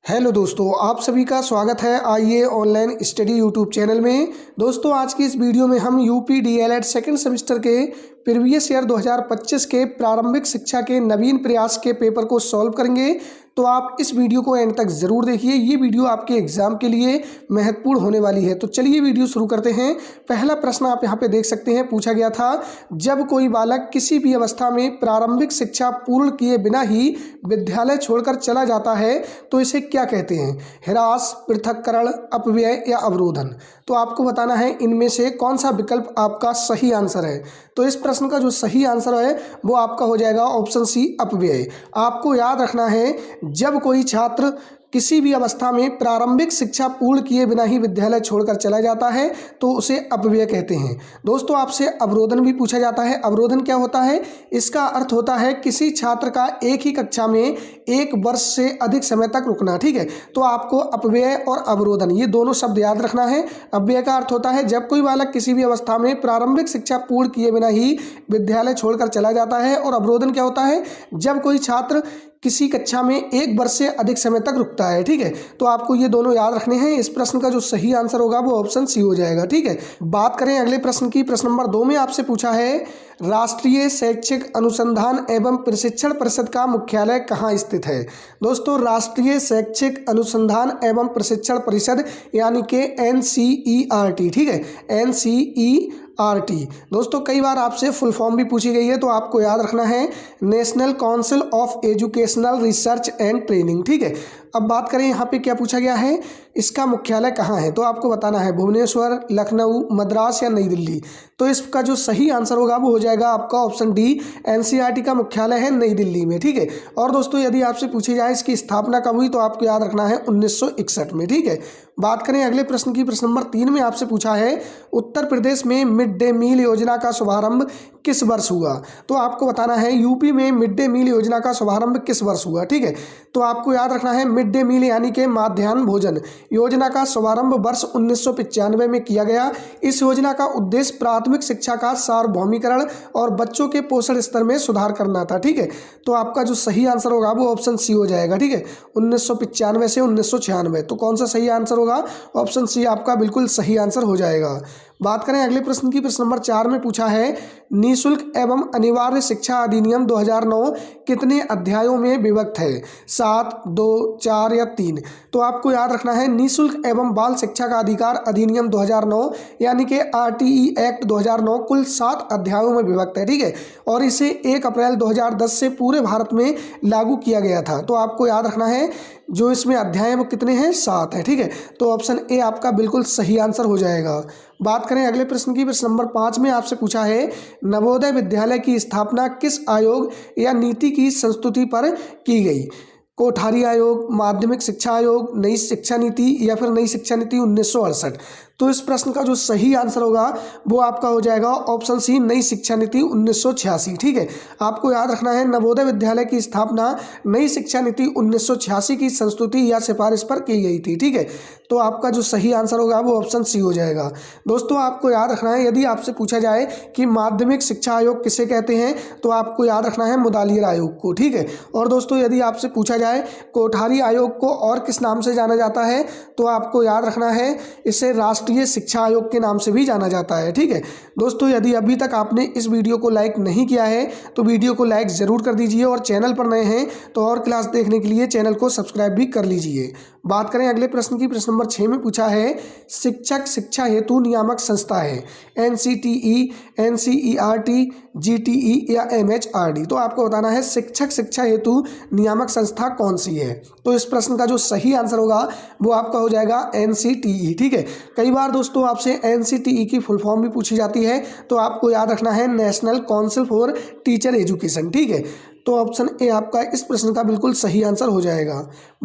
Hello दोस्तों, आप सभी का स्वागत है आइए ऑनलाइन स्टडी यूट्यूब चैनल में। दोस्तों, आज की इस वीडियो में हम यूपी डीएलएड सेकंड सेमेस्टर के प्रीवियस ईयर 2025 के प्रारंभिक शिक्षा के नवीन प्रयास के पेपर को सॉल्व करेंगे। तो आप इस वीडियो को एंड तक ज़रूर देखिए, ये वीडियो आपके एग्जाम के लिए महत्वपूर्ण होने वाली है। तो चलिए वीडियो शुरू करते हैं। पहला प्रश्न आप यहाँ पे देख सकते हैं, पूछा गया था, जब कोई बालक किसी भी अवस्था में प्रारंभिक शिक्षा पूर्ण किए बिना ही विद्यालय छोड़कर चला जाता है तो इसे क्या कहते हैं? ह्रास, पृथक्करण, अपव्यय या अवरोधन। तो आपको बताना है इनमें से कौन सा विकल्प आपका सही आंसर है। तो इस प्रश्न का जो सही आंसर है वो आपका हो जाएगा ऑप्शन सी, अपव्यय। आपको याद रखना है, जब कोई छात्र किसी भी अवस्था में प्रारंभिक शिक्षा पूर्ण किए बिना ही विद्यालय छोड़कर चला जाता है तो उसे अपव्यय कहते हैं। दोस्तों, आपसे अवरोधन भी पूछा जाता है। अवरोधन क्या होता है? इसका अर्थ होता है किसी छात्र का एक ही कक्षा में 1 वर्ष से अधिक समय तक रुकना। ठीक है, तो आपको अपव्यय और अवरोधन ये दोनों शब्द याद रखना है। अपव्यय का अर्थ होता है जब कोई बालक किसी भी अवस्था में प्रारंभिक शिक्षा पूर्ण किए बिना ही विद्यालय छोड़कर चला जाता है, और अवरोधन क्या होता है? जब कोई छात्र किसी कक्षा में 1 वर्ष से अधिक समय तक रुकता है। ठीक है, तो आपको ये दोनों याद रखने हैं। इस प्रश्न का जो सही आंसर होगा वो ऑप्शन सी हो जाएगा। ठीक है, बात करें अगले प्रश्न की। प्रश्न नंबर 2 में आपसे पूछा है, राष्ट्रीय शैक्षिक अनुसंधान एवं प्रशिक्षण परिषद का मुख्यालय कहाँ स्थित है? दोस्तों, राष्ट्रीय शैक्षिक अनुसंधान एवं प्रशिक्षण परिषद यानी कि NCERT। ठीक है, NCERT। दोस्तों, कई बार आपसे फुल फॉर्म भी पूछी गई है, तो आपको याद रखना है national council of educational research and training. ठीक है, अब बात करें यहाँ पे क्या पूछा गया है, इसका मुख्यालय कहाँ है? तो आपको बताना है भुवनेश्वर, लखनऊ, मद्रास या नई दिल्ली। तो इसका जो सही आंसर होगा वो हो जाएगा आपका ऑप्शन डी, NCERT का मुख्यालय है नई दिल्ली में। ठीक है, और दोस्तों यदि आपसे पूछी जाए इसकी स्थापना कब हुई तो आपको याद रखना है 1961 में। ठीक है, बात करें अगले प्रश्न की। प्रश्न नंबर 3 में आपसे पूछा है, उत्तर प्रदेश में मिड डे मील योजना का शुभारंभ किस वर्ष हुआ? तो आपको बताना है यूपी में मिड डे मील योजना का शुभारंभ किस वर्ष हुआ। ठीक है, तो आपको याद रखना है मिड डे मील यानी कि माध्याह्न भोजन योजना का शुभारंभ वर्ष 1995 में किया गया। इस योजना का उद्देश्य प्राथमिक शिक्षा का सार्वभौमिकरण और बच्चों के पोषण स्तर में सुधार करना था। ठीक है, तो आपका जो सही आंसर होगा वो ऑप्शन सी हो जाएगा। ठीक है, 1995 से 1996। तो कौन सा सही आंसर होगा? ऑप्शन सी आपका बिल्कुल सही आंसर हो जाएगा। बात करें अगले प्रश्न की। प्रश्न नंबर 4 में पूछा है, निःशुल्क एवं अनिवार्य शिक्षा अधिनियम 2009 कितने अध्यायों में विभक्त है? 7, 2, 4 या 3। तो आपको याद रखना है निःशुल्क एवं बाल शिक्षा का अधिकार अधिनियम 2009 यानी कि RTE एक्ट 2009 कुल 7 अध्यायों में विभक्त है। ठीक है, और इसे 1 अप्रैल 2010 से पूरे भारत में लागू किया गया था। तो आपको याद रखना है जो इसमें अध्याय वो कितने हैं? 7 है। ठीक है, तो ऑप्शन ए आपका बिल्कुल सही आंसर हो जाएगा। बात करें अगले प्रश्न की। प्रश्न नंबर 5 में आपसे पूछा है, नवोदय विद्यालय की स्थापना किस आयोग या नीति की संस्तुति पर की गई? कोठारी आयोग, माध्यमिक शिक्षा आयोग, नई शिक्षा नीति या फिर नई शिक्षा नीति 1968। तो इस प्रश्न का जो सही आंसर होगा वो आपका हो जाएगा ऑप्शन सी, नई शिक्षा नीति 1986। ठीक है, आपको याद रखना है नवोदय विद्यालय की स्थापना नई शिक्षा नीति 1986 की संस्तुति या सिफारिश पर की गई थी। ठीक है, तो आपका जो सही आंसर होगा वो ऑप्शन सी हो जाएगा। दोस्तों, आपको याद रखना है यदि आपसे पूछा जाए कि माध्यमिक शिक्षा आयोग किसे कहते हैं तो आपको याद रखना है मुदालियर आयोग को। ठीक है, और दोस्तों यदि आपसे पूछा जाए कोठारी आयोग को और किस नाम से जाना जाता है तो आपको याद रखना है इसे राष्ट्रीय शिक्षा आयोग के नाम से भी जाना जाता है। ठीक है, दोस्तों यदि अभी तक आपने इस वीडियो को लाइक नहीं किया है तो वीडियो को लाइक ज़रूर कर दीजिए, और चैनल पर नए हैं तो और क्लास देखने के लिए चैनल को सब्सक्राइब भी कर लीजिए। बात करें अगले प्रश्न की। प्रश्न नंबर 6 में पूछा है, शिक्षक शिक्षा हेतु नियामक संस्था है NCTE, NCERT, GTE या MHRD। तो आपको बताना है शिक्षक शिक्षा हेतु नियामक संस्था कौन सी है? तो इस प्रश्न का जो सही आंसर होगा वो आपका हो जाएगा NCTE। ठीक है, कई बार दोस्तों आपसे NCTE की फुल फॉर्म भी पूछी जाती है, तो आपको याद रखना है national council for teacher education. ठीक है, तो ऑप्शन ए आपका इस प्रश्न का बिल्कुल सही आंसर हो जाएगा।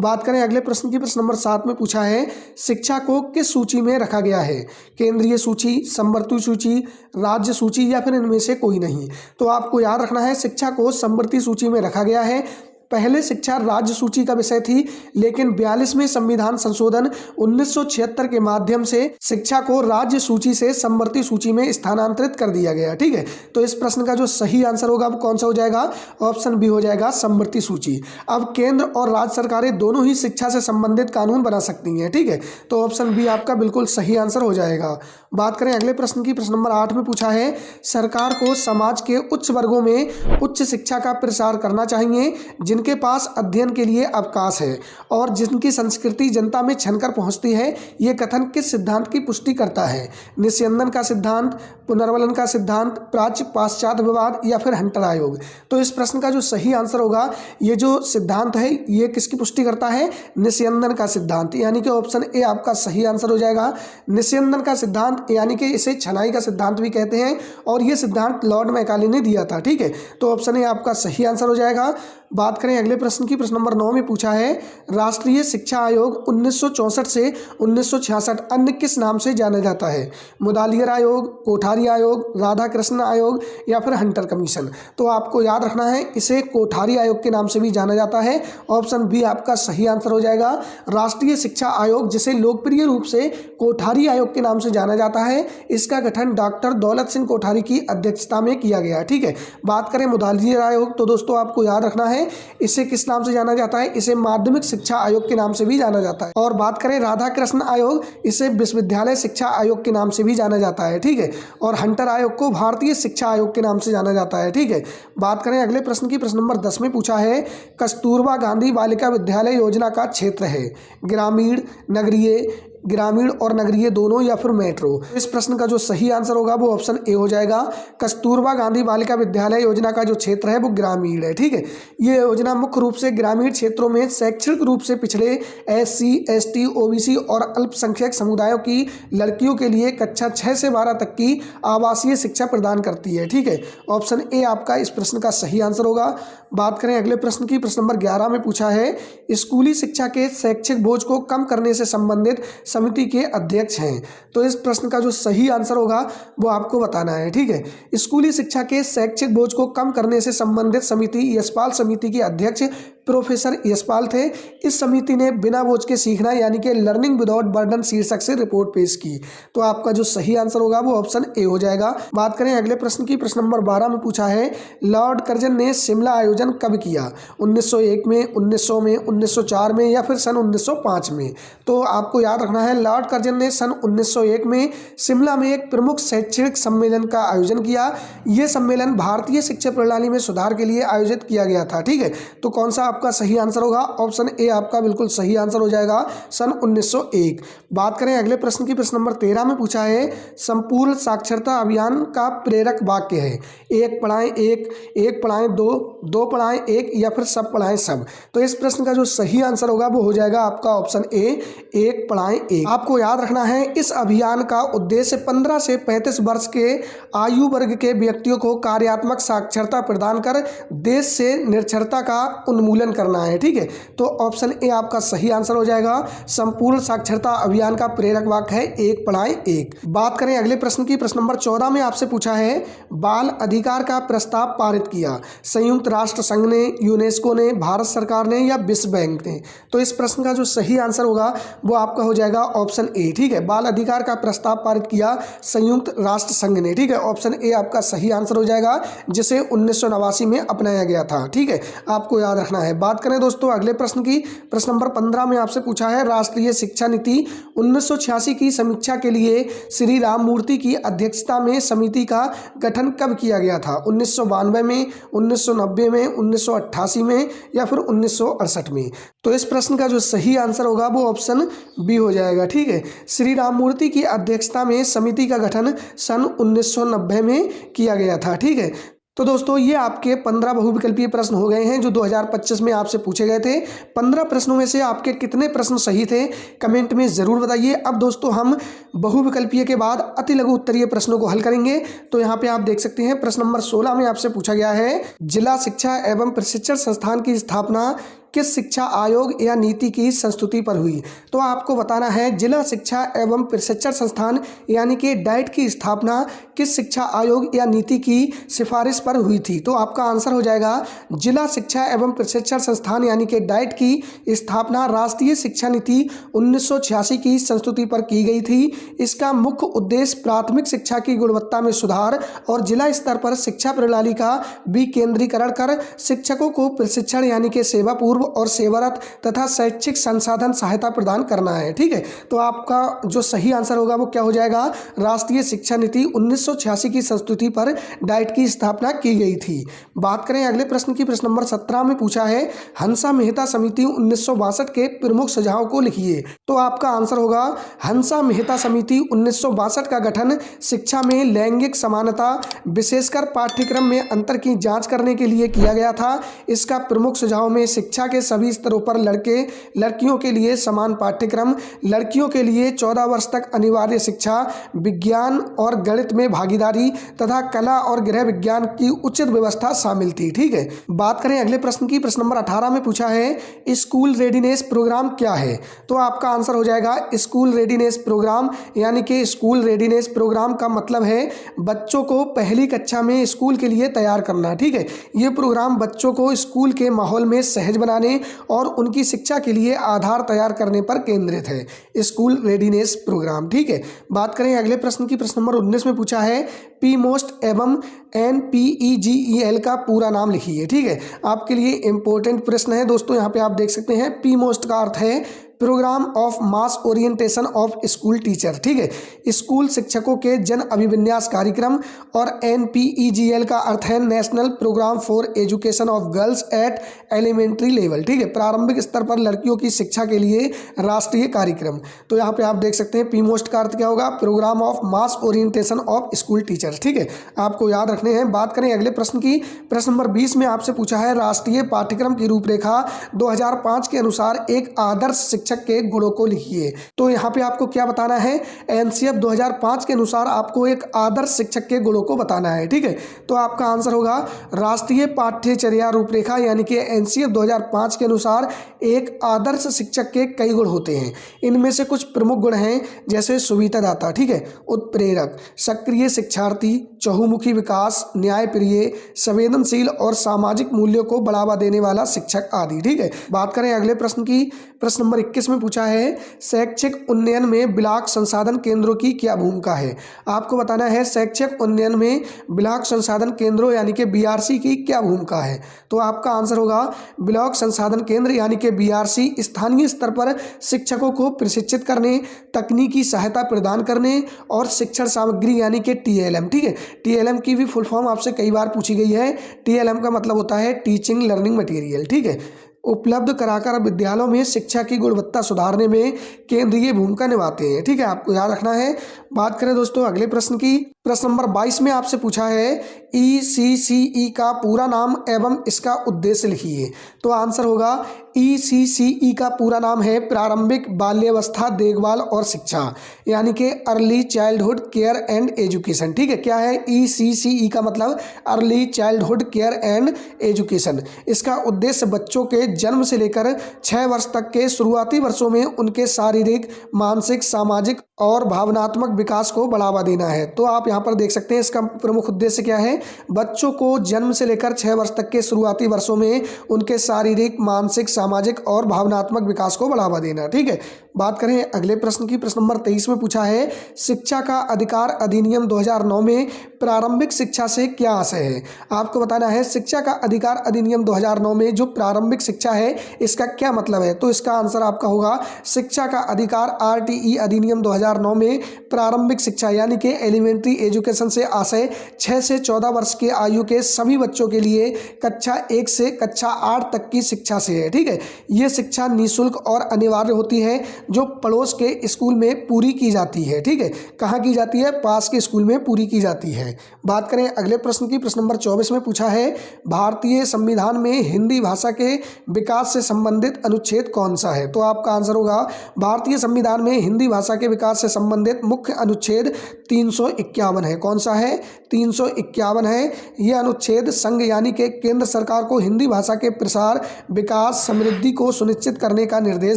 बात करें अगले प्रश्न की। प्रश्न नंबर 7 में पूछा है, शिक्षा को किस सूची में रखा गया है? केंद्रीय सूची, समवर्ती सूची, राज्य सूची या फिर इनमें से कोई नहीं। तो आपको याद रखना है शिक्षा को समवर्ती सूची में रखा गया है। पहले शिक्षा राज्य सूची का विषय थी, लेकिन 42वें संविधान संशोधन 1976 के माध्यम से शिक्षा को राज्य सूची से समवर्ती सूची में स्थानांतरित कर दिया गया। ठीक है, तो इस प्रश्न का जो सही आंसर होगा अब कौन सा हो जाएगा? ऑप्शन बी हो जाएगा, समवर्ती सूची। अब केंद्र और राज्य सरकारें दोनों ही शिक्षा से संबंधित कानून बना सकती हैं। ठीक है, तो ऑप्शन बी आपका बिल्कुल सही आंसर हो जाएगा। बात करें अगले प्रश्न की, प्रश्न नंबर 8 में पूछा है, सरकार को समाज के उच्च वर्गों में उच्च शिक्षा का प्रसार करना चाहिए जिनके पास अध्ययन के लिए अवकाश है और जिनकी संस्कृति जनता में छनकर पहुंचती है। ये कथन किस सिद्धांत की पुष्टि करता है? निस्यंदन का सिद्धांत, पुनर्वलन का सिद्धांत, प्राच्य पाश्चात्य विवाद या फिर हंटर आयोग? तो इस प्रश्न का जो सही आंसर होगा, ये जो सिद्धांत है ये किसकी पुष्टि करता है? निस्यंदन का सिद्धांत, यानी कि ऑप्शन ए आपका सही आंसर हो जाएगा। निस्यंदन का सिद्धांत यानी कि इसे छनाई का सिद्धांत भी कहते हैं और ये सिद्धांत लॉर्ड मैकाले ने दिया था। ठीक है, तो ऑप्शन ए आपका सही आंसर हो जाएगा। बात करें अगले प्रश्न की, प्रश्न नंबर 9 में पूछा है, राष्ट्रीय शिक्षा आयोग 1964 से 1966 अन्य किस नाम से जाना जाता है? मुदालियर आयोग, कोठारी आयोग, राधाकृष्ण आयोग या फिर हंटर कमीशन? तो आपको याद रखना है, इसे कोठारी आयोग के नाम से भी जाना जाता है। ऑप्शन बी आपका सही आंसर हो जाएगा। राष्ट्रीय शिक्षा आयोग, जिसे लोकप्रिय रूप से कोठारी आयोग के नाम से जाना जाता है, इसका गठन डॉक्टर दौलत सिंह कोठारी की अध्यक्षता में किया गया। ठीक है, बात करें मुदालियर आयोग, तो दोस्तों आपको याद रखना है, इसे किस नाम से जाना जाता है? इसे माध्यमिक शिक्षा आयोग के नाम से भी जाना जाता है। और बात करें राधाकृष्ण आयोग, इसे विश्वविद्यालय शिक्षा आयोग के नाम से भी जाना जाता है। ठीक है, और हंटर आयोग को भारतीय शिक्षा आयोग के नाम से जाना जाता है। ठीक है, बात करें अगले प्रश्न की, प्रश्न नंबर 10 में पूछा है, कस्तूरबा गांधी बालिका विद्यालय योजना का क्षेत्र है ग्रामीण, नगरीय, ग्रामीण और नगरीय दोनों या फिर मेट्रो? इस प्रश्न का जो सही आंसर होगा वो ऑप्शन ए हो जाएगा। कस्तूरबा गांधी बालिका विद्यालय योजना का जो क्षेत्र है वो ग्रामीण है। ठीक है, ये योजना मुख्य रूप से ग्रामीण क्षेत्रों में शैक्षणिक रूप से पिछड़े SC, ST, OBC और अल्पसंख्यक समुदायों की लड़कियों के लिए कक्षा 6 से 12 तक की आवासीय शिक्षा प्रदान करती है। ठीक है, ऑप्शन ए आपका इस प्रश्न का सही आंसर होगा। बात करें अगले प्रश्न की, प्रश्न नंबर 11 में पूछा है, स्कूली शिक्षा के शैक्षिक बोझ को कम करने से संबंधित समिति के अध्यक्ष हैं? तो इस प्रश्न का जो सही आंसर होगा वो आपको बताना है। ठीक है, स्कूली शिक्षा के शैक्षिक बोझ को कम करने से संबंधित समिति यशपाल समिति के अध्यक्ष प्रोफेसर यशपाल थे। इस समिति ने बिना बोझ के सीखना यानी कि लर्निंग विदाउट बर्डन शीर्षक से रिपोर्ट पेश की। तो आपका जो सही आंसर होगा वो ऑप्शन ए हो जाएगा। बात करें अगले प्रश्न की, प्रश्न नंबर 12 में पूछा है, लॉर्ड कर्जन ने शिमला आयोजन कब किया? 1901 में, 1900 में, 1904 में या फिर सन 1905 में? तो आपको याद रखना है, लॉर्ड कर्जन ने सन 1901 में शिमला में एक प्रमुख शैक्षणिक सम्मेलन का आयोजन किया। यह सम्मेलन भारतीय शिक्षा प्रणाली में सुधार के लिए आयोजित किया गया था। ठीक है, तो कौन सा आपका सही आंसर होगा? ऑप्शन ए आपका बिल्कुल सही आंसर हो जाएगा, सन 1901। बात करें अगले प्रश्न की, प्रश्न नंबर 13 में पूछा है, संपूर्ण साक्षरता अभियान का प्रेरक वाक्य है? एक पढ़ाएं एक, एक पढ़ाएं दो, दो पढ़ाएं एक या फिर सब पढ़ाएं सब? तो इस प्रश्न का जो सही आंसर होगा वो हो जाएगा आपका ऑप्शन ए, एक पढ़ाएं एक। आपको याद रखना है, इस अभियान का उद्देश्य 15 से 35 वर्ष के आयु वर्ग के व्यक्तियों को कार्यात्मक साक्षरता प्रदान कर देश से निरक्षरता का उन्मूलन करना है। ठीक है, तो ऑप्शन ए आपका सही आंसर हो जाएगा। संपूर्ण साक्षरता अभियान का प्रेरक वाक्य है, एक पढ़ाएं एक। बात करें अगले प्रश्न की, प्रश्न नंबर 14 में आपसे पूछा है, बाल अधिकार का प्रस्ताव पारित किया? संयुक्त राष्ट्र संघ ने, यूनेस्को ने, भारत सरकार ने या विश्व बैंक ने? तो इस प्रश्न का जो सही आंसर होगा वो आपका हो जाएगा ऑप्शन ए। ठीक है, बाल अधिकार का प्रस्ताव पारित किया संयुक्त राष्ट्र संघ ने। ठीक है, ऑप्शन ए आपका सही आंसर हो जाएगा, जिसे 1989 में अपनाया गया था। ठीक है, आपको याद रखना है। बात करें दोस्तों अगले प्रश्न की, प्रश्न नंबर 15 में आपसे पूछा है, राष्ट्रीय शिक्षा नीति 1986 की समीक्षा के लिए श्री राममूर्ति की अध्यक्षता में समिति का गठन कब किया गया था? 1992 में, 1990 में, 1988 में या फिर 1968 में? तो इस प्रश्न का जो सही आंसर होगा वो ऑप्शन बी हो जाएगा। ठीक है, श्री राममूर्ति की अध्यक्षता में समिति का गठन सन 1990 में किया गया था। ठीक है, तो दोस्तों ये आपके 15 बहुविकल्पीय प्रश्न हो गए हैं जो 2025 में आपसे पूछे गए थे। 15 प्रश्नों में से आपके कितने प्रश्न सही थे कमेंट में ज़रूर बताइए। अब दोस्तों हम बहुविकल्पीय के बाद अति लघु उत्तरीय प्रश्नों को हल करेंगे। तो यहाँ पे आप देख सकते हैं प्रश्न नंबर 16 में आपसे पूछा गया है, जिला शिक्षा एवं प्रशिक्षण संस्थान की स्थापना किस शिक्षा आयोग या नीति की संस्तुति पर हुई? तो आपको बताना है जिला शिक्षा एवं प्रशिक्षण संस्थान यानी कि डाइट की स्थापना किस शिक्षा आयोग या नीति की सिफारिश पर हुई थी? तो आपका आंसर हो जाएगा जिला शिक्षा एवं प्रशिक्षण संस्थान यानी कि डाइट की स्थापना राष्ट्रीय शिक्षा नीति 1986 की संस्तुति पर की गई थी। इसका मुख्य उद्देश्य प्राथमिक शिक्षा की गुणवत्ता में सुधार और जिला स्तर पर शिक्षा प्रणाली का विकेंद्रीकरण कर शिक्षकों को प्रशिक्षण यानी कि सेवा पूर्व और सेवारत तथा शैक्षिक संसाधन सहायता प्रदान करना है। ठीक है, तो आपका जो सही आंसर होगा वो क्या हो जाएगा? राष्ट्रीय शिक्षा नीति 1986 की संस्तुति पर डाइट की स्थापना की गई थी। बात करें अगले प्रश्न की, प्रश्न नंबर 17 में पूछा है हंसा मेहता समिति 1962 के प्रमुख सुझाव को लिखिए। तो आपका आंसर होगा हंसा मेहता समिति 1962 का गठन शिक्षा में लैंगिक समानता विशेषकर पाठ्यक्रम में अंतर की जांच करने के लिए किया गया था। इसका प्रमुख सुझाव में शिक्षा के सभी स्तरों पर लड़के लड़कियों के लिए समान पाठ्यक्रम, लड़कियों के लिए 14 वर्ष तक अनिवार्य शिक्षा, विज्ञान और गणित में भागीदारी तथा कला और गृह विज्ञान की उचित व्यवस्था शामिल थी। ठीक है, बात करें अगले प्रश्न की, प्रश्न नंबर 18 में पूछा है स्कूल रेडीनेस प्रोग्राम क्या है? तो आपका आंसर हो जाएगा स्कूल रेडीनेस प्रोग्राम यानी कि स्कूल रेडीनेस प्रोग्राम का मतलब है बच्चों को पहली कक्षा में स्कूल के लिए तैयार करना। ठीक है, ये प्रोग्राम बच्चों को स्कूल के माहौल में सहज बनाने और उनकी शिक्षा के लिए आधार तैयार करने पर केंद्रित है स्कूल रेडीनेस प्रोग्राम। ठीक है, बात करें अगले प्रश्न की, प्रश्न नंबर 19 में पूछा है PMOST एवं NPEGEL का पूरा नाम लिखिए। ठीक है, आपके लिए इंपॉर्टेंट प्रश्न है दोस्तों। यहाँ पे आप देख सकते हैं PMOST का अर्थ है program of mass orientation of school teacher. ठीक है, स्कूल शिक्षकों के जन अभिविन्यास कार्यक्रम। और NPEGL का अर्थ है national program for education of girls at elementary level. ठीक है, प्रारंभिक स्तर पर लड़कियों की शिक्षा के लिए राष्ट्रीय कार्यक्रम। तो यहाँ पे आप देख सकते हैं PMOST का अर्थ क्या होगा? Program of mass orientation of school teacher. ठीक है, आपको याद रखने हैं। बात करें अगले प्रश्न की, प्रश्न नंबर 20 में आपसे पूछा है राष्ट्रीय पाठ्यक्रम की रूपरेखा 2005 के अनुसार एक आदर्श शिक्षक के गुणों को लिखिए। तो यहाँ पे आपको क्या बताना है? NCF 2005 के अनुसार आपको एक आदर्श शिक्षक के गुणों को बताना है। ठीक है, तो आपका आंसर होगा राष्ट्रीय पाठ्यचर्या रूपरेखा यानी कि NCF 2005 के अनुसार एक आदर्श शिक्षक के कई गुण होते हैं। इनमें से कुछ प्रमुख गुण हैं जैसे सुविधादाता, ठीक है, उत्प्रेरक, सक्रिय शिक्षार्थी, चहुमुखी विकास, न्यायप्रिय, संवेदनशील और सामाजिक मूल्यों को बढ़ावा देने वाला शिक्षक आदि। ठीक है, बात करें अगले प्रश्न की, प्रश्न नंबर 21 में पूछा है शैक्षिक उन्नयन में ब्लॉक संसाधन केंद्रों की क्या भूमिका है? आपको बताना है शैक्षिक उन्नयन में ब्लॉक संसाधन केंद्रों यानी कि BRC की क्या भूमिका है? तो आपका आंसर होगा ब्लॉक संसाधन केंद्र यानी कि BRC स्थानीय स्तर पर शिक्षकों को प्रशिक्षित करने, तकनीकी सहायता प्रदान करने और शिक्षण सामग्री यानी कि TLM। ठीक है, TLM की भी फुल फॉर्म आपसे कई बार पूछी गई है। TLM का मतलब होता है टीचिंग लर्निंग मटेरियल। ठीक है, उपलब्ध कराकर विद्यालयों में शिक्षा की गुणवत्ता सुधारने में केंद्रीय भूमिका निभाते हैं। ठीक है, आपको याद रखना है। बात करें दोस्तों अगले प्रश्न की, प्रश्न नंबर 22 में आपसे पूछा है ECCE का पूरा नाम एवं इसका उद्देश्य लिखिए। तो आंसर होगा ECCE का पूरा नाम है प्रारंभिक बाल्यावस्था देखभाल और शिक्षा यानी कि early childhood care and education. ठीक है, क्या है ECCE का मतलब? Early childhood care and education. इसका उद्देश्य बच्चों के जन्म से लेकर 6 वर्ष तक के शुरुआती वर्षों में उनके शारीरिक, मानसिक, सामाजिक और भावनात्मक विकास को बढ़ावा देना है। तो आप यहाँ पर देख सकते हैं इसका प्रमुख उद्देश्य क्या है? बच्चों को जन्म से लेकर 6 वर्ष तक के शुरुआती वर्षों में उनके शारीरिक, मानसिक, सामाजिक और भावनात्मक विकास को बढ़ावा देना। ठीक है, बात करें अगले प्रश्न की, प्रश्न नंबर 23 में पूछा है शिक्षा का अधिकार अधिनियम 2009 में प्रारंभिक शिक्षा से क्या आशय है? आपको बताना है शिक्षा का अधिकार अधिनियम 2009 में जो प्रारंभिक शिक्षा है इसका क्या मतलब है? तो इसका आंसर आपका होगा शिक्षा का अधिकार RTE अधिनियम 2009 में प्रारंभिक शिक्षा यानी कि एलिमेंट्री एजुकेशन से आशय 6 से 14 वर्ष के आयु के सभी बच्चों के लिए कक्षा 1 से कक्षा 8 तक की शिक्षा से है। ठीक है, ये शिक्षा निःशुल्क और अनिवार्य होती है जो पड़ोस के स्कूल में पूरी की जाती है। ठीक है, कहाँ की जाती है? पास के स्कूल में पूरी की जाती है। बात करें अगले प्रश्न की, प्रश्न नंबर 24 में पूछा है भारतीय संविधान में हिंदी भाषा के विकास से संबंधित अनुच्छेद कौन सा है? तो आपका आंसर होगा भारतीय संविधान में हिंदी भाषा के विकास से संबंधित मुख्य अनुच्छेद 351। 351 है। कौन सा है? 351 है। यह अनुच्छेद संघ यानी कि केंद्र सरकार को हिंदी भाषा के प्रसार, विकास, समृद्धि को सुनिश्चित करने का निर्देश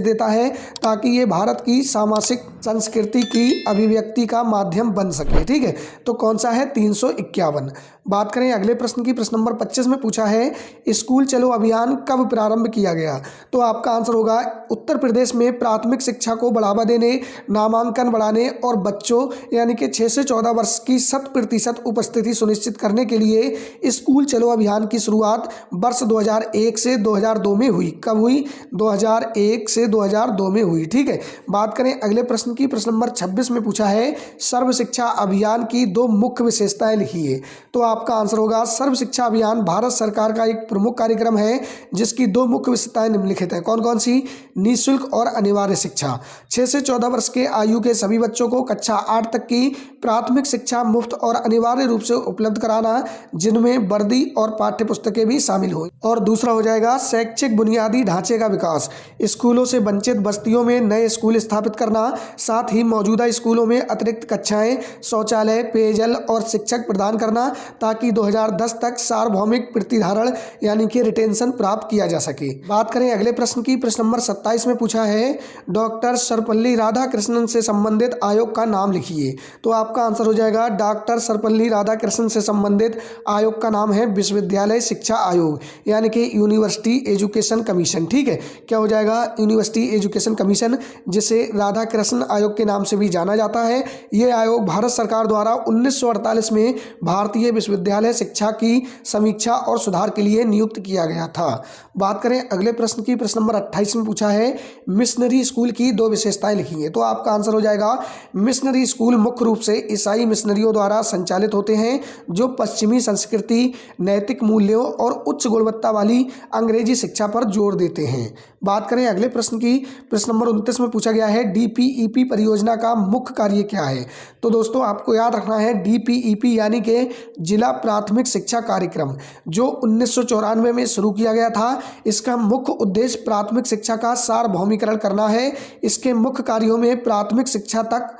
देता है ताकि ये भारत की सामाजिक संस्कृति की अभिव्यक्ति का माध्यम बन सके। ठीक है, तो कौन सा है? 351। बात करें अगले प्रश्न की, प्रश्न नंबर 25 में पूछा है स्कूल चलो अभियान कब प्रारंभ किया गया? तो आपका आंसर होगा उत्तर प्रदेश में प्राथमिक शिक्षा को बढ़ावा देने, नामांकन बढ़ाने और बच्चों यानी कि 6 से 14 वर्ष की 100% उपस्थिति सुनिश्चित करने के लिए स्कूल चलो अभियान की शुरुआत वर्ष 2001 से 2002 में हुई। कब हुई? 2001 से 2002 में हुई। ठीक है, बात करें अगले प्रश्न की, प्रश्न नंबर 26 में पूछा है सर्व शिक्षा अभियान की 2 मुख्य विशेषताएं लिखिए। तो आपका आंसर होगा सर्व शिक्षा अभियान भारत सरकार का एक प्रमुख कार्यक्रम है जिसकी 2 मुख्य विशेषताएं निम्नलिखित है। कौन कौन सी? निःशुल्क और अनिवार्य शिक्षा। 6 से 14 वर्ष के आयु के सभी बच्चों को कक्षा 8 तक की प्राथमिक शिक्षा मुफ्त और अनिवार्य रूप से उपलब्ध कराना, जिनमें वर्दी और पाठ्य पुस्तकें भी शामिल हो। और दूसरा हो जाएगा शैक्षिक बुनियादी ढांचे का विकास। स्कूलों से वंचित बस्तियों में नए स्कूल स्थापित करना, साथ ही मौजूदा स्कूलों में अतिरिक्त कक्षाएं, शौचालय, पेयजल और शिक्षक प्रदान करना ताकि 2010 तक सार्वभौमिक प्रतिधारण यानी कि रिटेंशन प्राप्त किया जा सके। बात करें अगले प्रश्न की, प्रश्न नंबर 27 में पूछा है डॉक्टर सर्वपल्ली राधाकृष्णन से संबंधित आयोग का नाम लिखिए। तो आपका आंसर हो जाएगा डॉक्टर सर्वपल्ली राधाकृष्णन से संबंधित आयोग का नाम है विश्वविद्यालय शिक्षा आयोग यानी कि यूनिवर्सिटी एजुकेशन कमीशन। ठीक है, क्या हो जाएगा? यूनिवर्सिटी एजुकेशन कमीशन, जिसे राधाकृष्णन आयोग के नाम से भी जाना जाता है। यह आयोग भारत सरकार द्वारा 1948 में भारतीय विश्वविद्यालय शिक्षा की समीक्षा और सुधार के लिए नियुक्त किया गया था। बात करें अगले प्रश्न की, प्रश्न नंबर 28 में पूछा है मिशनरी स्कूल की 2 विशेषताएं लिखिए। तो आपका आंसर हो जाएगा मिशनरी स्कूल मुख्य रूप से ईसाई मिशनरियों द्वारा संचालित होते हैं जो पश्चिमी संस्कृति, नैतिक मूल्यों और उच्च गुणवत्ता वाली अंग्रेजी शिक्षा पर जोर देते हैं। बात करें अगले प्रश्न की, प्रश्न नंबर 29 में पूछा गया है डीपीईपी परियोजना का मुख्य कार्य क्या है? तो दोस्तों आपको याद रखना है डीपीईपी यानी कि जिला प्राथमिक शिक्षा कार्यक्रम, जो 1994 में शुरू किया गया था। इसका मुख्य उद्देश्य प्राथमिक शिक्षा का सार्वभौमिकरण करना है। इसके मुख्य कार्यों में प्राथमिक शिक्षा तक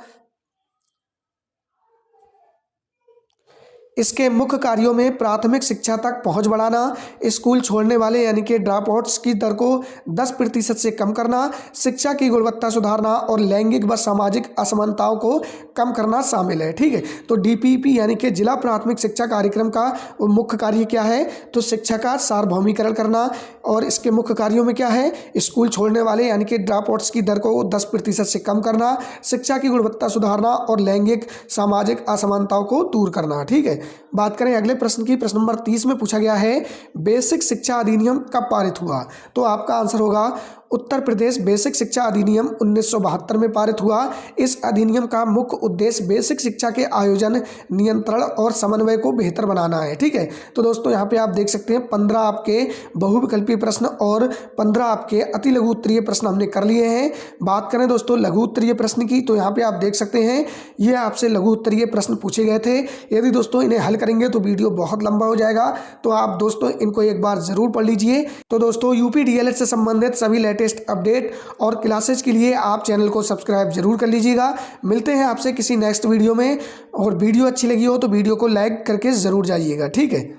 इसके मुख्य कार्यों में प्राथमिक शिक्षा तक पहुंच बढ़ाना, स्कूल छोड़ने वाले यानी कि ड्रॉप आउट्स की दर को 10% से कम करना, शिक्षा की गुणवत्ता सुधारना और लैंगिक व सामाजिक असमानताओं को कम करना शामिल है। ठीक है, तो डीपीपी यानी कि जिला प्राथमिक शिक्षा कार्यक्रम का मुख्य कार्य क्या है? तो शिक्षा का सार्वभौमिकरण करना। और इसके मुख्य कार्यों में क्या है? स्कूल छोड़ने वाले यानी कि ड्रॉप आउट्स की दर को 10% से कम करना, शिक्षा की गुणवत्ता सुधारना और लैंगिक सामाजिक असमानताओं को दूर करना। ठीक है, बात करें अगले प्रश्न की, प्रश्न नंबर 30 में पूछा गया है बेसिक शिक्षा अधिनियम कब पारित हुआ? तो आपका आंसर होगा उत्तर प्रदेश बेसिक शिक्षा अधिनियम 1972 में पारित हुआ। इस अधिनियम का मुख्य उद्देश्य बेसिक शिक्षा के आयोजन, नियंत्रण और समन्वय को बेहतर बनाना है। ठीक है, तो दोस्तों यहाँ पे आप देख सकते हैं 15 आपके बहुविकल्पीय प्रश्न और 15 आपके अति लघु उत्तरीय प्रश्न हमने कर लिए हैं। बात करें दोस्तों लघु उत्तरीय प्रश्न की, तो यहाँ पे आप देख सकते हैं ये आपसे लघु उत्तरीय प्रश्न पूछे गए थे। यदि दोस्तों इन्हें हल करेंगे तो वीडियो बहुत लंबा हो जाएगा, तो आप दोस्तों इनको एक बार जरूर पढ़ लीजिए। तो दोस्तों यूपी डीएलएड से संबंधित सभी लेटेस्ट अपडेट और क्लासेस के लिए आप चैनल को सब्सक्राइब जरूर कर लीजिएगा। मिलते हैं आपसे किसी नेक्स्ट वीडियो में, और वीडियो अच्छी लगी हो तो वीडियो को लाइक करके जरूर जाइएगा। ठीक है।